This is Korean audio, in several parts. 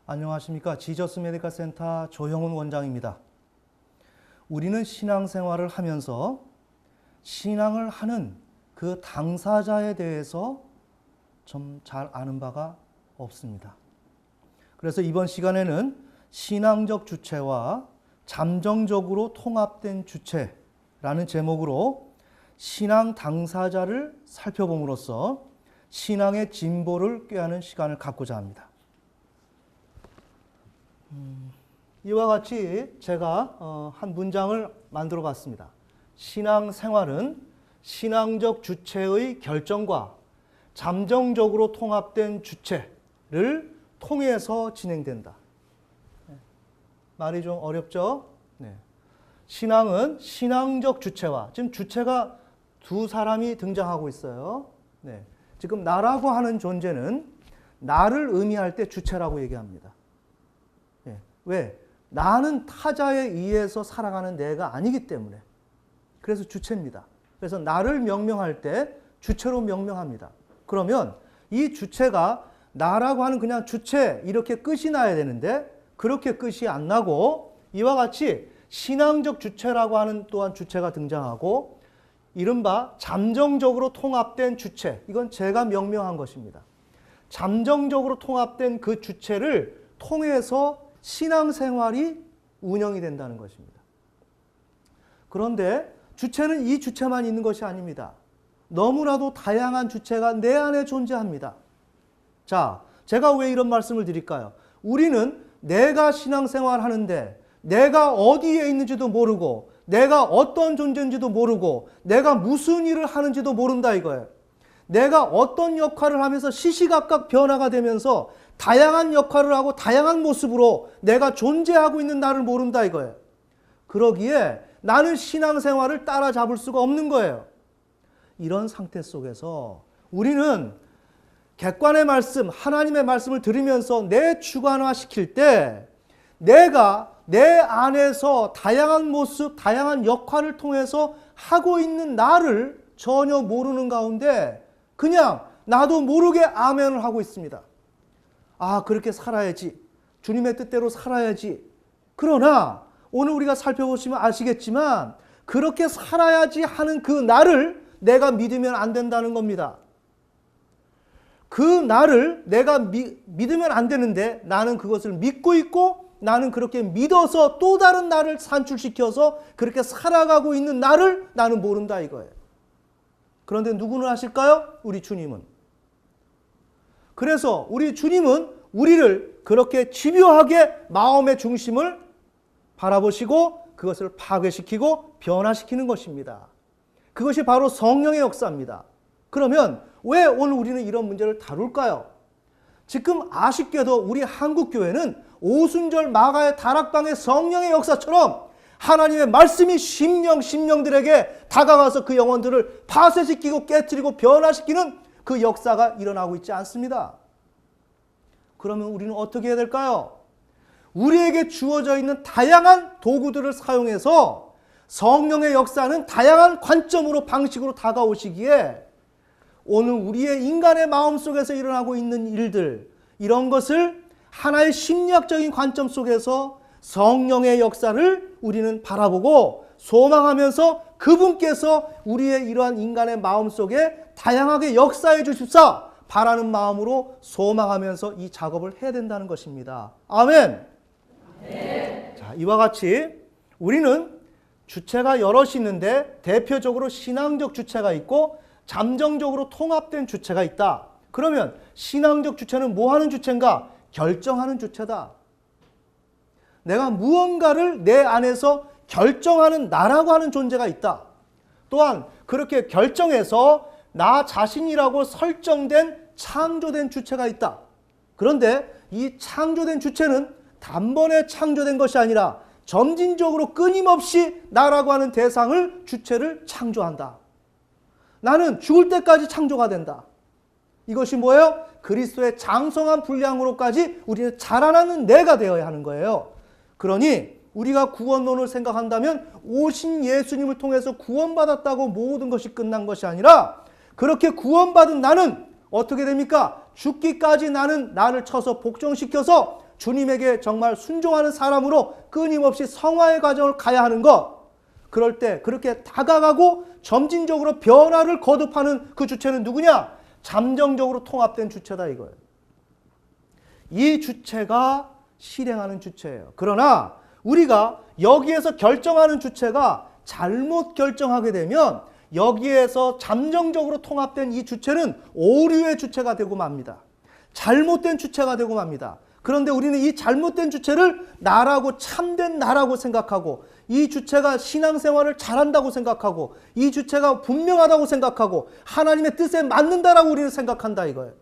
안녕하십니까. 지저스 메디컬 센터 조형훈 원장입니다. 우리는 신앙생활을 하면서 신앙을 하는 그 당사자에 대해서 좀 잘 아는 바가 없습니다. 그래서 이번 시간에는 신앙적 주체와 잠정적으로 통합된 주체라는 제목으로 신앙 당사자를 살펴봄으로써 신앙의 진보를 꾀하는 시간을 갖고자 합니다. 이와 같이 제가 한 문장을 만들어 봤습니다. 신앙생활은 신앙적 주체의 결정과 잠정적으로 통합된 주체를 통해서 진행된다. 말이 좀 어렵죠? 네. 신앙은 신앙적 주체와, 지금 주체가 두 사람이 등장하고 있어요. 네. 지금 나라고 하는 존재는 나를 의미할 때 주체라고 얘기합니다. 네. 왜? 나는 타자에 의해서 살아가는 내가 아니기 때문에. 그래서 주체입니다. 그래서 나를 명명할 때 주체로 명명합니다. 그러면 이 주체가 나라고 하는 그냥 주체 이렇게 끝이 나야 되는데 그렇게 끝이 안 나고 이와 같이 신앙적 주체라고 하는 또한 주체가 등장하고 이른바 잠정적으로 통합된 주체, 이건 제가 명명한 것입니다. 잠정적으로 통합된 그 주체를 통해서 신앙생활이 운영이 된다는 것입니다. 그런데 주체는 이 주체만 있는 것이 아닙니다. 너무나도 다양한 주체가 내 안에 존재합니다. 자, 제가 왜 이런 말씀을 드릴까요? 우리는 내가 신앙생활 하는데 내가 어디에 있는지도 모르고 내가 어떤 존재인지도 모르고 내가 무슨 일을 하는지도 모른다 이거예요. 내가 어떤 역할을 하면서 시시각각 변화가 되면서 다양한 역할을 하고 다양한 모습으로 내가 존재하고 있는 나를 모른다 이거예요. 그러기에 나는 신앙생활을 따라잡을 수가 없는 거예요. 이런 상태 속에서 우리는 객관의 말씀, 하나님의 말씀을 들으면서 내 주관화시킬 때 내가 내 안에서 다양한 모습, 다양한 역할을 통해서 하고 있는 나를 전혀 모르는 가운데 그냥 나도 모르게 아멘을 하고 있습니다. 아, 그렇게 살아야지. 주님의 뜻대로 살아야지. 그러나 오늘 우리가 살펴보시면 아시겠지만 그렇게 살아야지 하는 그 나를 내가 믿으면 안 된다는 겁니다. 그 나를 내가 믿으면 안 되는데 나는 그것을 믿고 있고 나는 그렇게 믿어서 또 다른 나를 산출시켜서 그렇게 살아가고 있는 나를 나는 모른다 이거예요. 그런데 누구는 아실까요? 우리 주님은. 그래서 우리 주님은 우리를 그렇게 집요하게 마음의 중심을 바라보시고 그것을 파괴시키고 변화시키는 것입니다. 그것이 바로 성령의 역사입니다. 그러면 왜 오늘 우리는 이런 문제를 다룰까요? 지금 아쉽게도 우리 한국교회는 오순절 마가의 다락방의 성령의 역사처럼 하나님의 말씀이 심령들에게 다가가서 그 영혼들을 파쇄시키고 깨트리고 변화시키는 그 역사가 일어나고 있지 않습니다. 그러면 우리는 어떻게 해야 될까요? 우리에게 주어져 있는 다양한 도구들을 사용해서 성령의 역사는 다양한 관점으로 방식으로 다가오시기에 오늘 우리의 인간의 마음속에서 일어나고 있는 일들, 이런 것을 하나의 심리학적인 관점 속에서 성령의 역사를 우리는 바라보고 소망하면서 그분께서 우리의 이러한 인간의 마음속에 다양하게 역사해 주십사 바라는 마음으로 소망하면서 이 작업을 해야 된다는 것입니다. 아멘. 네. 자, 이와 같이 우리는 주체가 여럿이 있는데 대표적으로 신앙적 주체가 있고 잠정적으로 통합된 주체가 있다. 그러면 신앙적 주체는 뭐 하는 주체인가? 결정하는 주체다. 내가 무언가를 내 안에서 결정하는 나라고 하는 존재가 있다. 또한 그렇게 결정해서 나 자신이라고 설정된 창조된 주체가 있다. 그런데 이 창조된 주체는 단번에 창조된 것이 아니라 점진적으로 끊임없이 나라고 하는 대상을, 주체를 창조한다. 나는 죽을 때까지 창조가 된다. 이것이 뭐예요? 그리스도의 장성한 분량으로까지 우리는 자라나는 내가 되어야 하는 거예요. 그러니 우리가 구원론을 생각한다면 오신 예수님을 통해서 구원받았다고 모든 것이 끝난 것이 아니라 그렇게 구원받은 나는 어떻게 됩니까? 죽기까지 나는 나를 쳐서 복종시켜서 주님에게 정말 순종하는 사람으로 끊임없이 성화의 과정을 가야 하는 것. 그럴 때 그렇게 다가가고 점진적으로 변화를 거듭하는 그 주체는 누구냐? 잠정적으로 통합된 주체다 이거예요. 이 주체가 실행하는 주체예요. 그러나 우리가 여기에서 결정하는 주체가 잘못 결정하게 되면 여기에서 잠정적으로 통합된 이 주체는 오류의 주체가 되고 맙니다. 잘못된 주체가 되고 맙니다. 그런데 우리는 이 잘못된 주체를 나라고, 참된 나라고 생각하고, 이 주체가 신앙생활을 잘한다고 생각하고, 이 주체가 분명하다고 생각하고, 하나님의 뜻에 맞는다라고 우리는 생각한다 이거예요.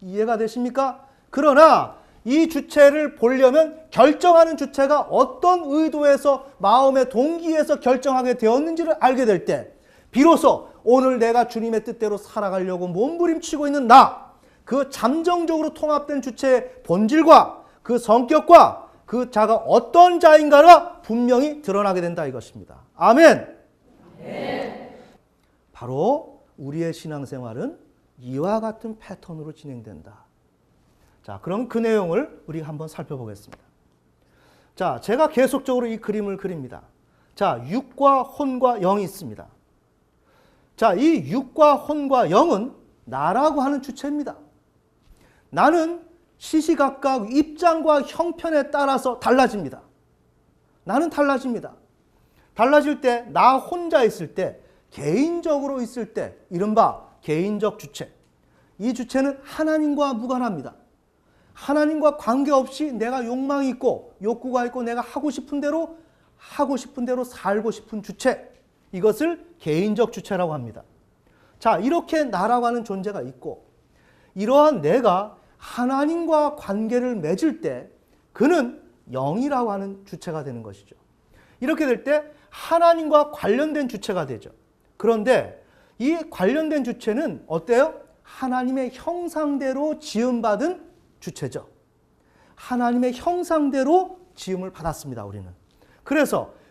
이해가 되십니까? 그러나 이 주체를 보려면 결정하는 주체가 어떤 의도에서, 마음의 동기에서 결정하게 되었는지를 알게 될 때 비로소 오늘 내가 주님의 뜻대로 살아가려고 몸부림치고 있는 나, 그 잠정적으로 통합된 주체의 본질과 그 성격과 그 자가 어떤 자인가가 분명히 드러나게 된다 이것입니다. 아멘. 바로 우리의 신앙생활은 이와 같은 패턴으로 진행된다. 자, 그럼 그 내용을 우리가 한번 살펴보겠습니다. 자, 제가 계속적으로 이 그림을 그립니다. 자, 육과 혼과 영이 있습니다. 자, 이 육과 혼과 영은 나라고 하는 주체입니다. 나는 시시각각 입장과 형편에 따라서 달라집니다. 나는 달라집니다. 달라질 때, 나 혼자 있을 때, 개인적으로 있을 때, 이른바 개인적 주체. 이 주체는 하나님과 무관합니다. 하나님과 관계없이 내가 욕망이 있고 욕구가 있고 내가 하고 싶은 대로 살고 싶은 주체. 이것을 개인적 주체라고 합니다. 자, 이렇게 나라고 하는 존재가 있고, 이러한 내가 하나님과 관계를 맺을 때 그는 영이라고 하는 주체가 되는 것이죠. 이렇게 될 때 하나님과 관련된 주체가 되죠. 그런데 이 관련된 주체는 어때요? 하나님의 형상대로 지음받은 주체죠. 하나님의 형상대로 지음을 받았습니다, 우리는.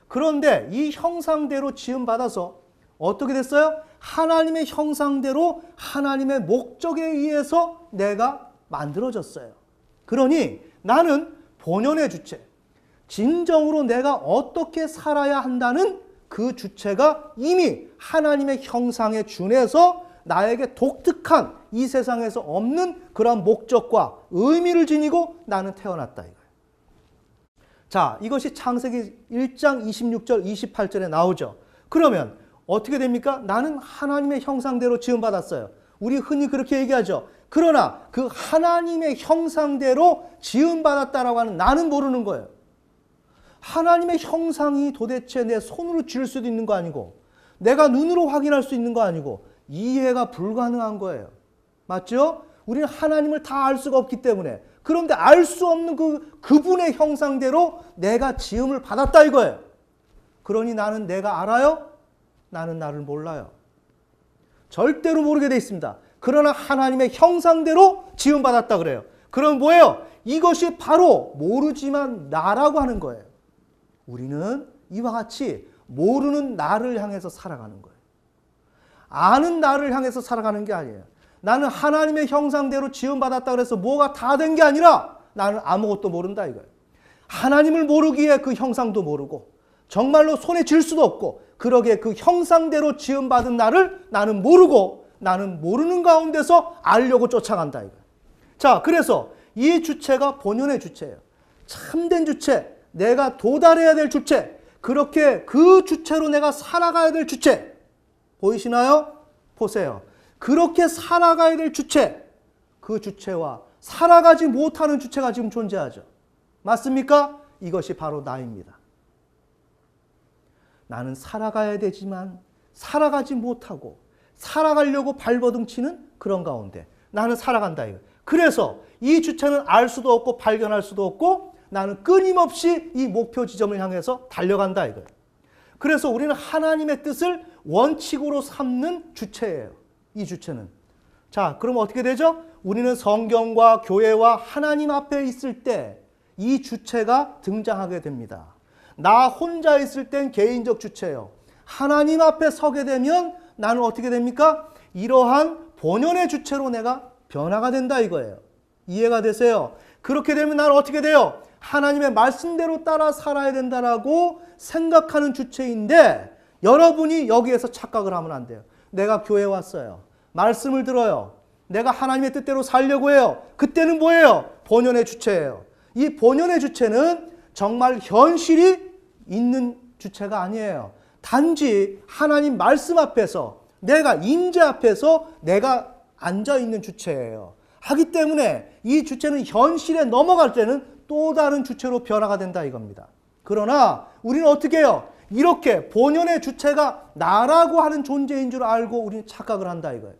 그런데 이 형상대로 지음받아서 어떻게 됐어요? 하나님의 형상대로 하나님의 목적에 의해서 내가 만들어졌어요. 그러니 나는 본연의 주체, 진정으로 내가 어떻게 살아야 한다는 그 주체가 이미 하나님의 형상에 준해서 나에게 독특한 이 세상에서 없는 그런 목적과 의미를 지니고 나는 태어났다 이거예요. 자, 이것이 창세기 1장 26절 28절에 나오죠. 그러면 어떻게 됩니까? 나는 하나님의 형상대로 지음받았어요. 우리 흔히 그렇게 얘기하죠. 그러나 그 하나님의 형상대로 지음받았다라고 하는 나는 모르는 거예요. 하나님의 형상이 도대체 내 손으로 쥘 수도 있는 거 아니고, 내가 눈으로 확인할 수 있는 거 아니고, 이해가 불가능한 거예요. 맞죠? 우리는 하나님을 다 알 수가 없기 때문에. 그런데 알 수 없는 그분의 형상대로 내가 지음을 받았다 이거예요. 그러니 나는 내가 알아요? 나는 나를 몰라요. 절대로 모르게 돼 있습니다. 그러나 하나님의 형상대로 지음받았다 그래요. 그럼 뭐예요? 이것이 바로 모르지만 나라고 하는 거예요. 우리는 이와 같이 모르는 나를 향해서 살아가는 거예요. 아는 나를 향해서 살아가는 게 아니에요. 나는 하나님의 형상대로 지음받았다 그래서 뭐가 다 된 게 아니라 나는 아무것도 모른다 이거예요. 하나님을 모르기에 그 형상도 모르고 정말로 손에 쥘 수도 없고, 그러기에 그 형상대로 지음받은 나를 나는 모르고, 나는 모르는 가운데서 알려고 쫓아간다 이거예요. 자, 그래서 이 주체가 본연의 주체예요. 참된 주체, 내가 도달해야 될 주체, 그렇게 그 주체로 내가 살아가야 될 주체. 보이시나요? 보세요. 그렇게 살아가야 될 주체, 그 주체와 살아가지 못하는 주체가 지금 존재하죠. 맞습니까? 이것이 바로 나입니다. 나는 살아가야 되지만 살아가지 못하고 살아가려고 발버둥치는 그런 가운데 나는 살아간다 이거예요. 그래서 이 주체는 알 수도 없고 발견할 수도 없고 나는 끊임없이 이 목표 지점을 향해서 달려간다 이거예요. 그래서 우리는 하나님의 뜻을 원칙으로 삼는 주체예요. 이 주체는. 자, 그럼 어떻게 되죠? 우리는 성경과 교회와 하나님 앞에 있을 때 이 주체가 등장하게 됩니다. 나 혼자 있을 땐 개인적 주체예요. 하나님 앞에 서게 되면 나는 어떻게 됩니까? 이러한 본연의 주체로 내가 변화가 된다 이거예요. 이해가 되세요? 그렇게 되면 나는 어떻게 돼요? 하나님의 말씀대로 따라 살아야 된다라고 생각하는 주체인데 여러분이 여기에서 착각을 하면 안 돼요. 내가 교회에 왔어요. 말씀을 들어요. 내가 하나님의 뜻대로 살려고 해요. 그때는 뭐예요? 본연의 주체예요. 이 본연의 주체는 정말 현실이 있는 주체가 아니에요. 단지 하나님 말씀 앞에서 내가 임재 앞에서 내가 앉아있는 주체예요. 하기 때문에 이 주체는 현실에 넘어갈 때는 또 다른 주체로 변화가 된다 이겁니다. 그러나 우리는 어떻게 해요? 이렇게 본연의 주체가 나라고 하는 존재인 줄 알고 우리는 착각을 한다 이거예요.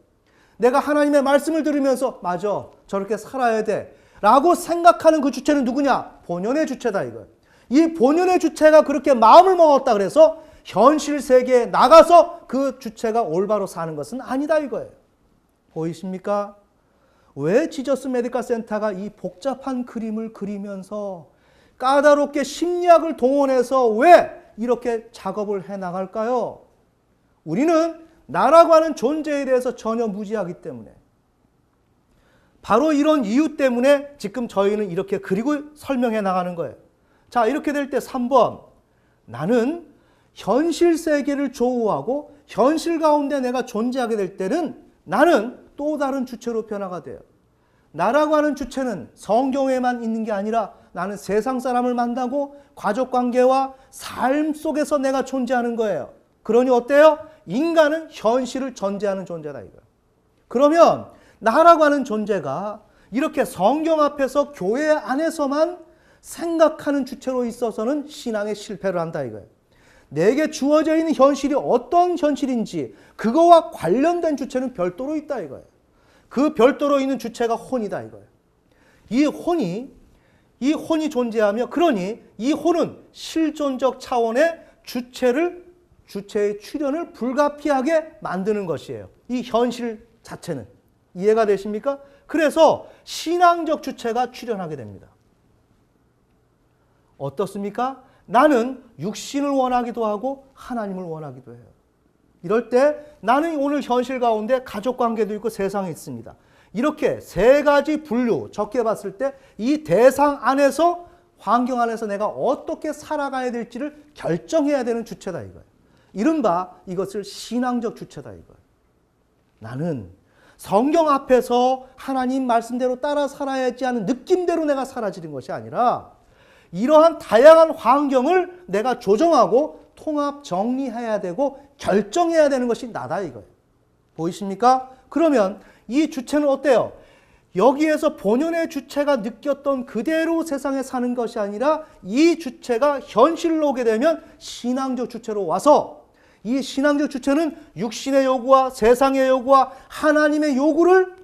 내가 하나님의 말씀을 들으면서 맞아 저렇게 살아야 돼 라고 생각하는 그 주체는 누구냐? 본연의 주체다 이거예요. 이 본연의 주체가 그렇게 마음을 먹었다 그래서 현실 세계에 나가서 그 주체가 올바로 사는 것은 아니다 이거예요. 보이십니까? 왜 지저스 메디컬 센터가 이 복잡한 그림을 그리면서 까다롭게 심리학을 동원해서 왜 이렇게 작업을 해나갈까요? 우리는 나라고 하는 존재에 대해서 전혀 무지하기 때문에 바로 이런 이유 때문에 지금 저희는 이렇게 그리고 설명해 나가는 거예요. 자, 이렇게 될 때 3번 나는 현실 세계를 조우하고 현실 가운데 내가 존재하게 될 때는 나는 또 다른 주체로 변화가 돼요. 나라고 하는 주체는 성경에만 있는 게 아니라 나는 세상 사람을 만나고 가족관계와 삶 속에서 내가 존재하는 거예요. 그러니 어때요? 인간은 현실을 전제하는 존재다 이거예요. 그러면 나라고 하는 존재가 이렇게 성경 앞에서 교회 안에서만 생각하는 주체로 있어서는 신앙에 실패를 한다 이거예요. 내게 주어져 있는 현실이 어떤 현실인지 그거와 관련된 주체는 별도로 있다 이거예요. 그 별도로 있는 주체가 혼이다 이거예요. 이 혼이 존재하며 그러니 이 혼은 실존적 차원의 주체의 출현을 불가피하게 만드는 것이에요. 이 현실 자체는. 이해가 되십니까? 그래서 신앙적 주체가 출현하게 됩니다. 어떻습니까? 나는 육신을 원하기도 하고 하나님을 원하기도 해요. 이럴 때 나는 오늘 현실 가운데 가족관계도 있고 세상에 있습니다. 이렇게 세 가지 분류 적게 봤을 때 이 대상 안에서 환경 안에서 내가 어떻게 살아가야 될지를 결정해야 되는 주체다 이거예요. 이른바 이것을 신앙적 주체다 이거예요. 나는 성경 앞에서 하나님 말씀대로 따라 살아야지 하는 느낌대로 내가 사라지는 것이 아니라 이러한 다양한 환경을 내가 조정하고 통합 정리해야 되고 결정해야 되는 것이 나다 이거예요. 보이십니까? 그러면 이 주체는 어때요? 여기에서 본연의 주체가 느꼈던 그대로 세상에 사는 것이 아니라 이 주체가 현실로 오게 되면 신앙적 주체로 와서 이 신앙적 주체는 육신의 요구와 세상의 요구와 하나님의 요구를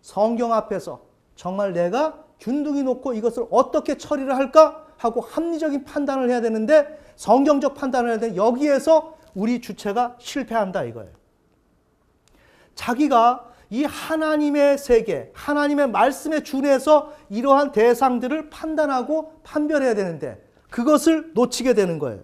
성경 앞에서 정말 내가 균등히 놓고 이것을 어떻게 처리를 할까 하고 합리적인 판단을 해야 되는데 성경적 판단을 해야 되는데 여기에서 우리 주체가 실패한다 이거예요. 자기가 이 하나님의 세계, 하나님의 말씀에 준해서 이러한 대상들을 판단하고 판별해야 되는데 그것을 놓치게 되는 거예요.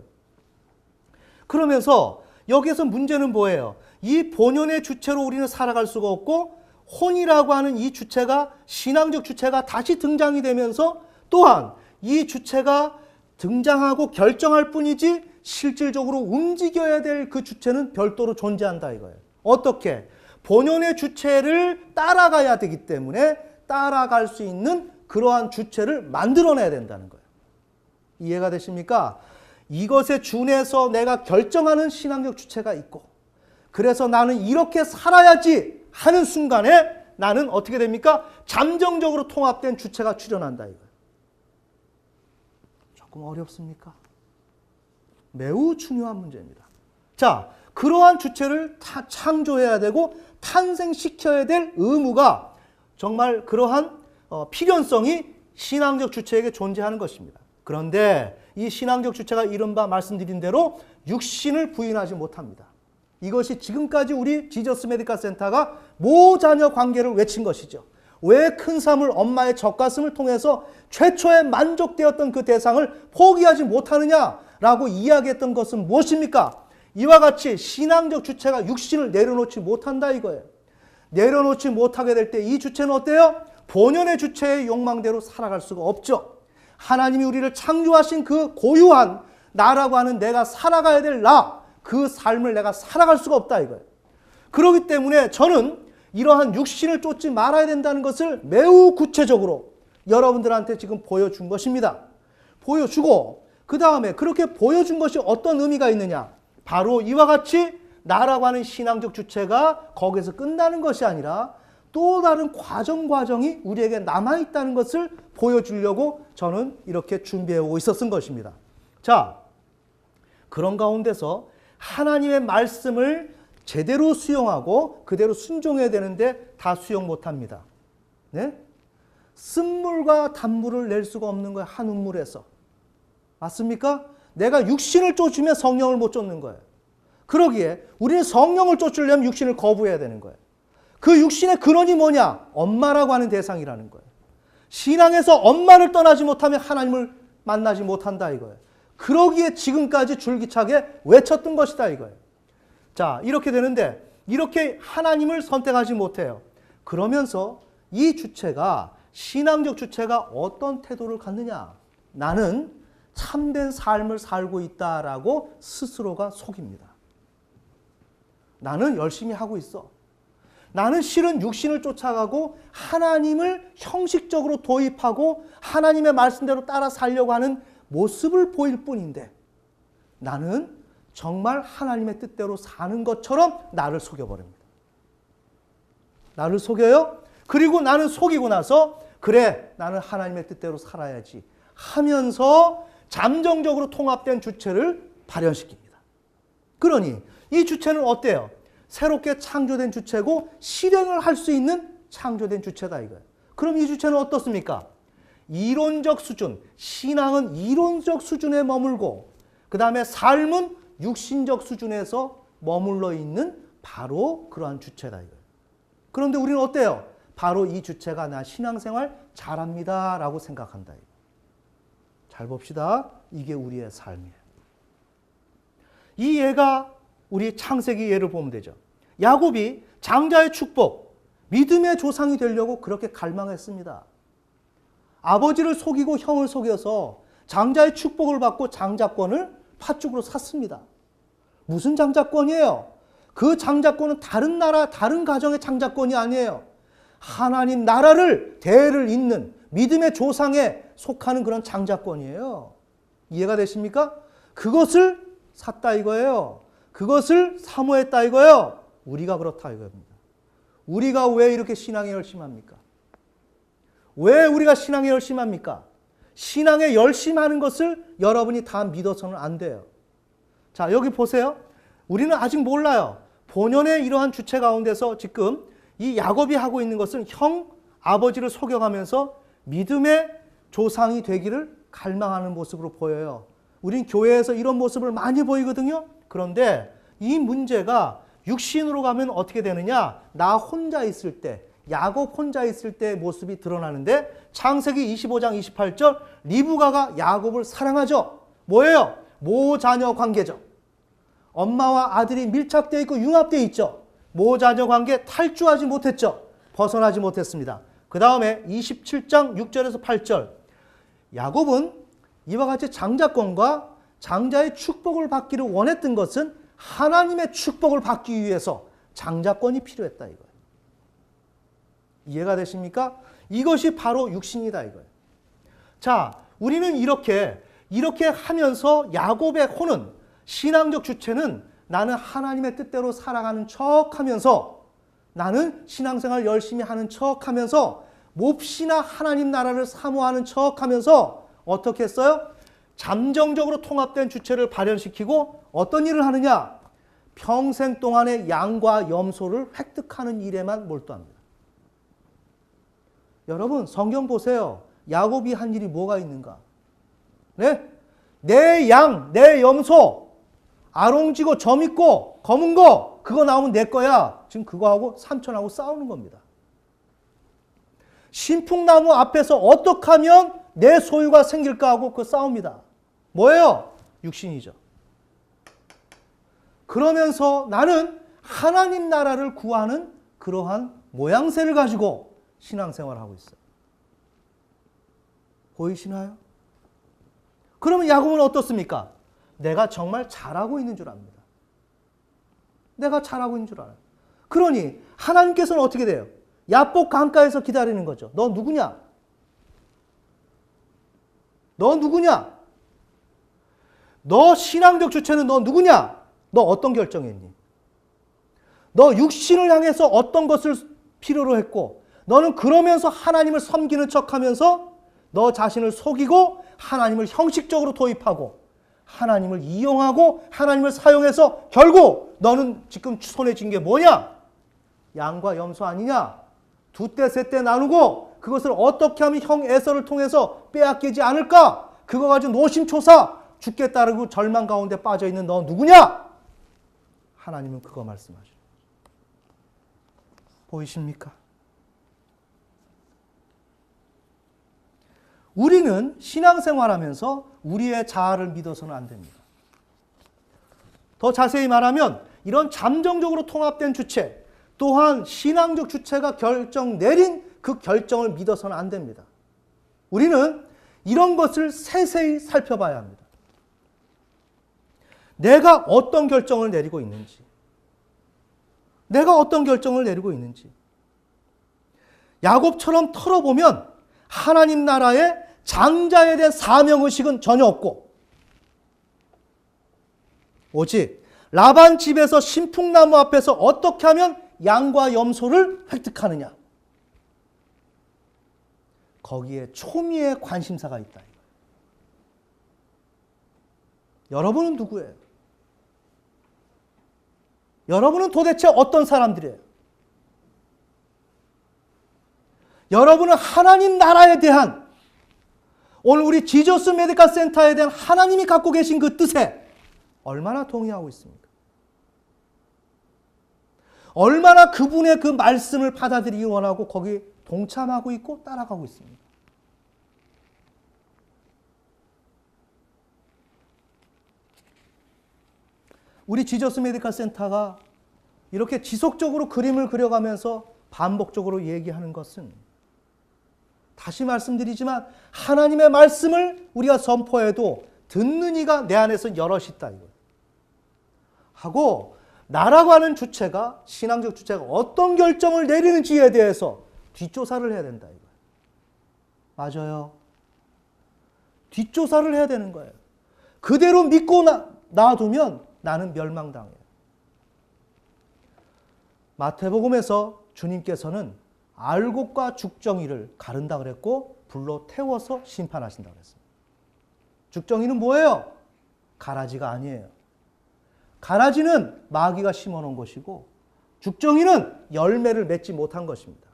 그러면서 여기에서 문제는 뭐예요? 이 본연의 주체로 우리는 살아갈 수가 없고 혼이라고 하는 이 주체가 신앙적 주체가 다시 등장이 되면서 또한 이 주체가 등장하고 결정할 뿐이지 실질적으로 움직여야 될 그 주체는 별도로 존재한다 이거예요. 어떻게? 본연의 주체를 따라가야 되기 때문에 따라갈 수 있는 그러한 주체를 만들어내야 된다는 거예요. 이해가 되십니까? 이것에 준해서 내가 결정하는 신앙적 주체가 있고 그래서 나는 이렇게 살아야지 하는 순간에 나는 어떻게 됩니까? 잠정적으로 통합된 주체가 출현한다 이거예요. 조금 어렵습니까? 매우 중요한 문제입니다. 자, 그러한 주체를 창조해야 되고 탄생시켜야 될 의무가 정말 그러한 필연성이 신앙적 주체에게 존재하는 것입니다. 그런데 이 신앙적 주체가 이른바 말씀드린 대로 육신을 부인하지 못합니다. 이것이 지금까지 우리 지저스 메디컬 센터가 모자녀 관계를 외친 것이죠. 왜 큰 사물 엄마의 젖가슴을 통해서 최초에 만족되었던 그 대상을 포기하지 못하느냐라고 이야기했던 것은 무엇입니까? 이와 같이 신앙적 주체가 육신을 내려놓지 못한다 이거예요. 내려놓지 못하게 될 때 이 주체는 어때요? 본연의 주체의 욕망대로 살아갈 수가 없죠. 하나님이 우리를 창조하신 그 고유한 나라고 하는 내가 살아가야 될 그 삶을 내가 살아갈 수가 없다 이거예요. 그렇기 때문에 저는 이러한 육신을 쫓지 말아야 된다는 것을 매우 구체적으로 여러분들한테 지금 보여준 것입니다. 보여주고 그 다음에 그렇게 보여준 것이 어떤 의미가 있느냐. 바로 이와 같이 나라고 하는 신앙적 주체가 거기서 끝나는 것이 아니라 또 다른 과정이 우리에게 남아있다는 것을 보여주려고 저는 이렇게 준비해오고 있었던 것입니다. 자, 그런 가운데서 하나님의 말씀을 제대로 수용하고 그대로 순종해야 되는데 다 수용 못합니다. 네? 쓴물과 단물을 낼 수가 없는 거예요. 한 우물에서. 맞습니까? 내가 육신을 쫓으면 성령을 못 쫓는 거예요. 그러기에 우리는 성령을 쫓으려면 육신을 거부해야 되는 거예요. 그 육신의 근원이 뭐냐? 엄마라고 하는 대상이라는 거예요. 신앙에서 엄마를 떠나지 못하면 하나님을 만나지 못한다 이거예요. 그러기에 지금까지 줄기차게 외쳤던 것이다 이거예요. 자, 이렇게 되는데 이렇게 하나님을 선택하지 못해요. 그러면서 이 주체가 신앙적 주체가 어떤 태도를 갖느냐? 나는 참된 삶을 살고 있다라고 스스로가 속입니다. 나는 열심히 하고 있어. 나는 실은 육신을 쫓아가고 하나님을 형식적으로 도입하고 하나님의 말씀대로 따라 살려고 하는 모습을 보일 뿐인데 나는 정말 하나님의 뜻대로 사는 것처럼 나를 속여버립니다. 나를 속여요? 그리고 나는 속이고 나서 그래 나는 하나님의 뜻대로 살아야지 하면서 잠정적으로 통합된 주체를 발현시킵니다. 그러니 이 주체는 어때요? 새롭게 창조된 주체고 실행을 할 수 있는 창조된 주체다 이거예요. 그럼 이 주체는 어떻습니까? 이론적 수준, 신앙은 이론적 수준에 머물고 그 다음에 삶은 육신적 수준에서 머물러 있는 바로 그러한 주체다 이거예요. 그런데 우리는 어때요? 바로 이 주체가 나 신앙생활 잘합니다 라고 생각한다. 잘 봅시다. 이게 우리의 삶이에요. 이 예가 우리 창세기 예를 보면 되죠. 야곱이 장자의 축복, 믿음의 조상이 되려고 그렇게 갈망했습니다. 아버지를 속이고 형을 속여서 장자의 축복을 받고 장자권을 팥죽으로 샀습니다. 무슨 장자권이에요? 그 장자권은 다른 나라, 다른 가정의 장자권이 아니에요. 하나님 나라를 대를 잇는 믿음의 조상에 속하는 그런 장자권이에요. 이해가 되십니까? 그것을 샀다 이거예요. 그것을 사모했다 이거예요. 우리가 그렇다 이겁니다. 우리가 왜 이렇게 신앙에 열심합니까? 왜 우리가 신앙에 열심합니까? 신앙에 열심하는 것을 여러분이 다 믿어서는 안 돼요. 자, 여기 보세요. 우리는 아직 몰라요. 본연의 이러한 주체 가운데서 지금 이 야곱이 하고 있는 것은 형, 아버지를 속여가면서 믿음의 조상이 되기를 갈망하는 모습으로 보여요. 우린 교회에서 이런 모습을 많이 보이거든요. 그런데 이 문제가 육신으로 가면 어떻게 되느냐? 나 혼자 있을 때, 야곱 혼자 있을 때 모습이 드러나는데 창세기 25장 28절 리브가가 야곱을 사랑하죠. 뭐예요? 모자녀 관계죠. 엄마와 아들이 밀착되어 있고 융합되어 있죠. 모자녀 관계 탈주하지 못했죠. 벗어나지 못했습니다. 그 다음에 27장 6절에서 8절 야곱은 이와 같이 장자권과 장자의 축복을 받기를 원했던 것은 하나님의 축복을 받기 위해서 장자권이 필요했다 이거예요. 이해가 되십니까? 이것이 바로 육신이다 이거예요. 자, 우리는 이렇게 하면서 야곱의 혼은 신앙적 주체는 나는 하나님의 뜻대로 살아가는 척하면서 나는 신앙생활 열심히 하는 척하면서 몹시나 하나님 나라를 사모하는 척하면서 어떻게 했어요? 잠정적으로 통합된 주체를 발현시키고 어떤 일을 하느냐? 평생 동안의 양과 염소를 획득하는 일에만 몰두합니다. 여러분 성경 보세요. 야곱이 한 일이 뭐가 있는가? 네? 내 양, 내 염소 아롱지고 점 있고 검은 거 그거 나오면 내 거야. 지금 그거하고 삼촌하고 싸우는 겁니다. 신풍나무 앞에서 어떻게 하면 내 소유가 생길까 하고 그 싸웁니다. 뭐예요? 육신이죠. 그러면서 나는 하나님 나라를 구하는 그러한 모양새를 가지고 신앙생활을 하고 있어요. 보이시나요? 그러면 야곱은 어떻습니까? 내가 정말 잘하고 있는 줄 압니다. 내가 잘하고 있는 줄 알아요. 그러니 하나님께서는 어떻게 돼요? 야복 강가에서 기다리는 거죠. 너 누구냐? 너 누구냐? 너 신앙적 주체는 너 누구냐? 너 어떤 결정했니? 너 육신을 향해서 어떤 것을 필요로 했고 너는 그러면서 하나님을 섬기는 척하면서 너 자신을 속이고 하나님을 형식적으로 도입하고 하나님을 이용하고 하나님을 사용해서 결국 너는 지금 손에 쥔 게 뭐냐? 양과 염소 아니냐? 두 때, 세 때 나누고 그것을 어떻게 하면 형 에서를 통해서 빼앗기지 않을까? 그거 가지고 노심초사 죽게 따르고 절망 가운데 빠져있는 너 누구냐? 하나님은 그거 말씀하셔요. 보이십니까? 우리는 신앙생활하면서 우리의 자아를 믿어서는 안 됩니다. 더 자세히 말하면 이런 잠정적으로 통합된 주체, 또한 신앙적 주체가 결정 내린 그 결정을 믿어서는 안 됩니다. 우리는 이런 것을 세세히 살펴봐야 합니다. 내가 어떤 결정을 내리고 있는지, 내가 어떤 결정을 내리고 있는지. 야곱처럼 털어보면 하나님 나라의 장자에 대한 사명의식은 전혀 없고 오직 라반 집에서 신풍나무 앞에서 어떻게 하면 양과 염소를 획득하느냐. 거기에 초미의 관심사가 있다. 여러분은 누구예요? 여러분은 도대체 어떤 사람들이에요? 여러분은 하나님 나라에 대한 오늘 우리 지저스 메디컬 센터에 대한 하나님이 갖고 계신 그 뜻에 얼마나 동의하고 있습니까? 얼마나 그분의 그 말씀을 받아들이기 원하고 거기 동참하고 있고 따라가고 있습니다. 우리 지저스 메디컬 센터가 이렇게 지속적으로 그림을 그려가면서 반복적으로 얘기하는 것은 다시 말씀드리지만 하나님의 말씀을 우리가 선포해도 듣는 이가 내 안에서 여럿이 있다 이거예요. 하고 나라고 하는 주체가 신앙적 주체가 어떤 결정을 내리는지에 대해서 뒷조사를 해야 된다 이거예요. 맞아요. 뒷조사를 해야 되는 거예요. 그대로 믿고 놔두면 나는 멸망당해요. 마태복음에서 주님께서는 알곡과 죽정이를 가른다 그랬고 불로 태워서 심판하신다 그랬어요. 죽정이는 뭐예요? 가라지가 아니에요. 가라지는 마귀가 심어놓은 것이고 죽정이는 열매를 맺지 못한 것입니다.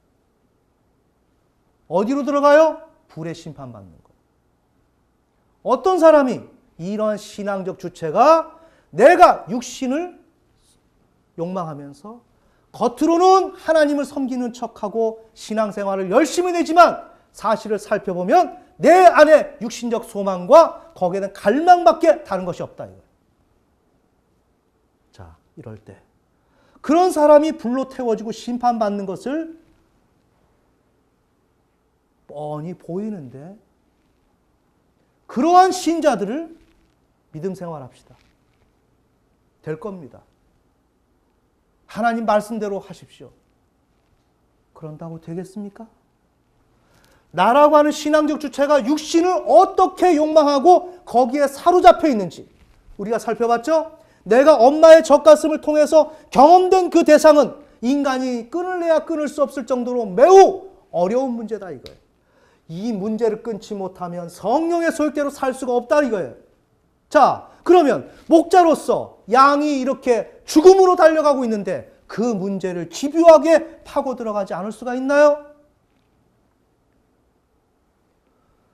어디로 들어가요? 불에 심판받는 것. 어떤 사람이 이러한 신앙적 주체가 내가 육신을 욕망하면서 겉으로는 하나님을 섬기는 척하고 신앙생활을 열심히 내지만 사실을 살펴보면 내 안에 육신적 소망과 거기에 대한 갈망밖에 다른 것이 없다. 자, 이럴 때 그런 사람이 불로 태워지고 심판받는 것을 뻔히 보이는데 그러한 신자들을 믿음 생활합시다. 될 겁니다. 하나님 말씀대로 하십시오. 그런다고 되겠습니까? 나라고 하는 신앙적 주체가 육신을 어떻게 욕망하고 거기에 사로잡혀 있는지 우리가 살펴봤죠? 내가 엄마의 젖가슴을 통해서 경험된 그 대상은 인간이 끊을래야 끊을 수 없을 정도로 매우 어려운 문제다 이거예요. 이 문제를 끊지 못하면 성령의 소욕대로 살 수가 없다 이거예요. 자, 그러면 목자로서 양이 이렇게 죽음으로 달려가고 있는데 그 문제를 집요하게 파고 들어가지 않을 수가 있나요?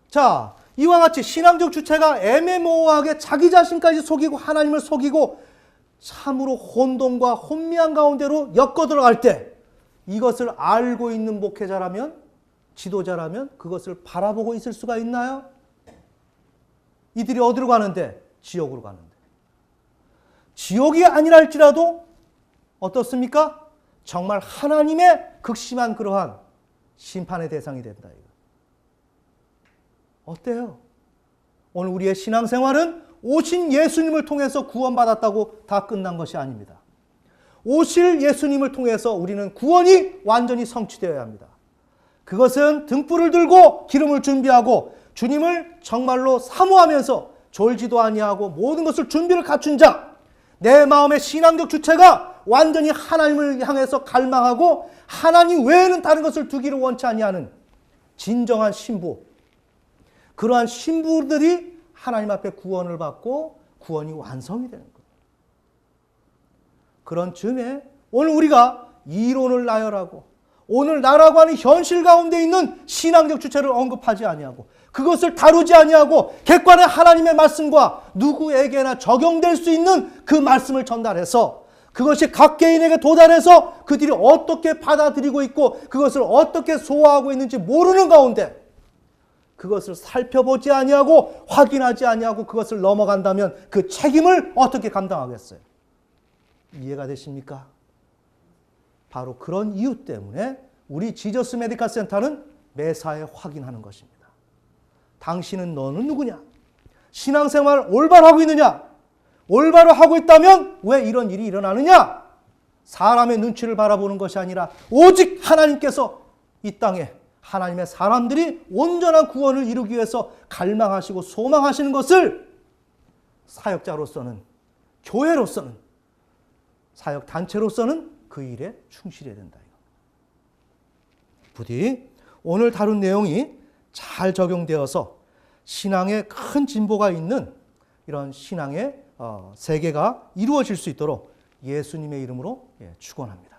자, 이와 같이 신앙적 주체가 애매모호하게 자기 자신까지 속이고 하나님을 속이고 참으로 혼돈과 혼미한 가운데로 엮어 들어갈 때 이것을 알고 있는 목회자라면 지도자라면 그것을 바라보고 있을 수가 있나요? 이들이 어디로 가는데? 지옥으로 가는데. 지옥이 아니랄지라도 어떻습니까? 정말 하나님의 극심한 그러한 심판의 대상이 된다. 어때요? 오늘 우리의 신앙생활은 오신 예수님을 통해서 구원받았다고 다 끝난 것이 아닙니다. 오실 예수님을 통해서 우리는 구원이 완전히 성취되어야 합니다. 그것은 등불을 들고 기름을 준비하고 주님을 정말로 사모하면서 졸지도 아니하고 모든 것을 준비를 갖춘 자, 내 마음의 신앙적 주체가 완전히 하나님을 향해서 갈망하고 하나님 외에는 다른 것을 두기를 원치 아니하는 진정한 신부, 그러한 신부들이 하나님 앞에 구원을 받고 구원이 완성이 되는 거예요. 그런 즈음에 오늘 우리가 이론을 나열하고 오늘 나라고 하는 현실 가운데 있는 신앙적 주체를 언급하지 아니하고 그것을 다루지 아니하고 객관의 하나님의 말씀과 누구에게나 적용될 수 있는 그 말씀을 전달해서 그것이 각 개인에게 도달해서 그들이 어떻게 받아들이고 있고 그것을 어떻게 소화하고 있는지 모르는 가운데 그것을 살펴보지 아니하고 확인하지 아니하고 그것을 넘어간다면 그 책임을 어떻게 감당하겠어요? 이해가 되십니까? 바로 그런 이유 때문에 우리 지저스 메디컬 센터는 매사에 확인하는 것입니다. 당신은 너는 누구냐? 신앙생활 올바로 하고 있느냐? 올바로 하고 있다면 왜 이런 일이 일어나느냐? 사람의 눈치를 바라보는 것이 아니라 오직 하나님께서 이 땅에 하나님의 사람들이 온전한 구원을 이루기 위해서 갈망하시고 소망하시는 것을 사역자로서는, 교회로서는, 사역 단체로서는 그 일에 충실해야 된다. 부디 오늘 다룬 내용이 잘 적용되어서 신앙에 큰 진보가 있는 이런 신앙의 세계가 이루어질 수 있도록 예수님의 이름으로 축원합니다.